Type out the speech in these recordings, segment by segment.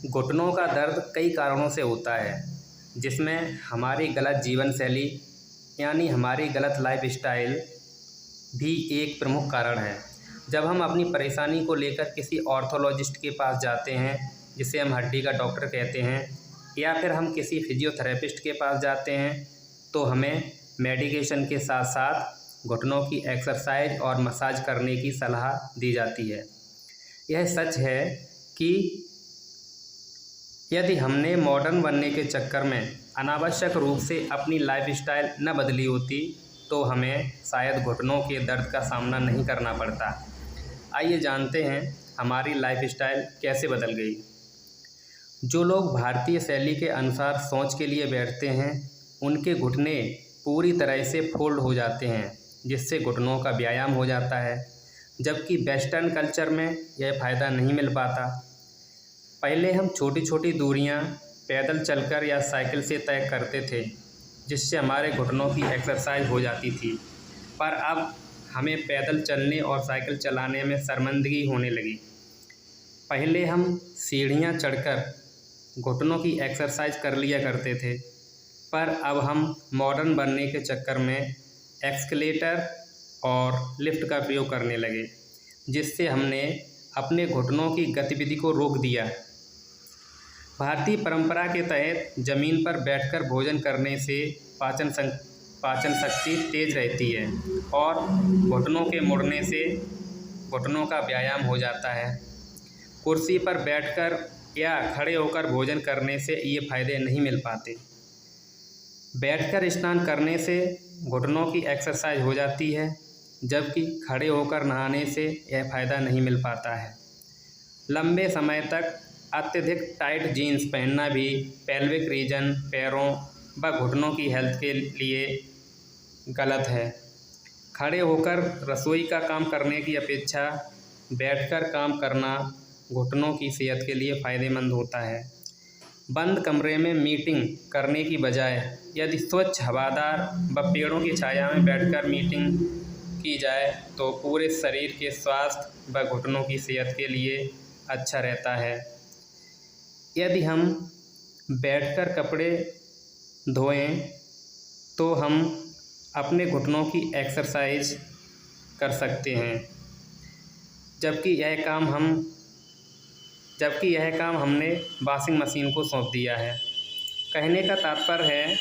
घुटनों का दर्द कई कारणों से होता है, जिसमें हमारी गलत जीवन शैली यानी हमारी गलत लाइफस्टाइल भी एक प्रमुख कारण है। जब हम अपनी परेशानी को लेकर किसी ऑर्थोलॉजिस्ट के पास जाते हैं, जिसे हम हड्डी का डॉक्टर कहते हैं, या फिर हम किसी फिजियोथेरेपिस्ट के पास जाते हैं, तो हमें मेडिकेशन के साथ साथ घुटनों की एक्सरसाइज और मसाज करने की सलाह दी जाती है। यह सच है कि यदि हमने मॉडर्न बनने के चक्कर में अनावश्यक रूप से अपनी लाइफस्टाइल न बदली होती तो हमें शायद घुटनों के दर्द का सामना नहीं करना पड़ता। आइए जानते हैं हमारी लाइफस्टाइल कैसे बदल गई। जो लोग भारतीय शैली के अनुसार सोच के लिए बैठते हैं, उनके घुटने पूरी तरह से फोल्ड हो जाते हैं, जिससे घुटनों का व्यायाम हो जाता है, जबकि वेस्टर्न कल्चर में यह फ़ायदा नहीं मिल पाता। पहले हम छोटी छोटी दूरियां पैदल चलकर या साइकिल से तय करते थे, जिससे हमारे घुटनों की एक्सरसाइज हो जाती थी, पर अब हमें पैदल चलने और साइकिल चलाने में शर्मिंदगी होने लगी। पहले हम सीढ़ियां चढ़कर घुटनों की एक्सरसाइज कर लिया करते थे, पर अब हम मॉडर्न बनने के चक्कर में एक्सकलेटर और लिफ्ट का प्रयोग करने लगे, जिससे हमने अपने घुटनों की गतिविधि को रोक दिया। भारतीय परंपरा के तहत ज़मीन पर बैठकर भोजन करने से पाचन शक्ति तेज रहती है और घुटनों के मुड़ने से घुटनों का व्यायाम हो जाता है। कुर्सी पर बैठकर या खड़े होकर भोजन करने से ये फ़ायदे नहीं मिल पाते। बैठकर स्नान करने से घुटनों की एक्सरसाइज हो जाती है, जबकि खड़े होकर नहाने से यह फ़ायदा नहीं मिल पाता है। लंबे समय तक अत्यधिक टाइट जीन्स पहनना भी पेल्विक रीजन, पैरों व घुटनों की हेल्थ के लिए गलत है। खड़े होकर रसोई का काम करने की अपेक्षा बैठकर काम करना घुटनों की सेहत के लिए फ़ायदेमंद होता है। बंद कमरे में मीटिंग करने की बजाय यदि स्वच्छ, हवादार व पेड़ों की छाया में बैठकर मीटिंग की जाए तो पूरे शरीर के स्वास्थ्य व घुटनों की सेहत के लिए अच्छा रहता है। यदि हम बैठकर कपड़े धोएं तो हम अपने घुटनों की एक्सरसाइज कर सकते हैं, जबकि यह काम हमने वॉशिंग मशीन को सौंप दिया है। कहने का तात्पर्य है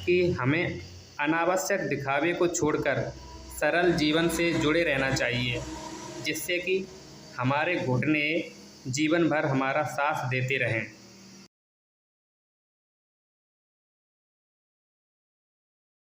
कि हमें अनावश्यक दिखावे को छोड़कर सरल जीवन से जुड़े रहना चाहिए, जिससे कि हमारे घुटने जीवन भर हमारा साथ देते रहें।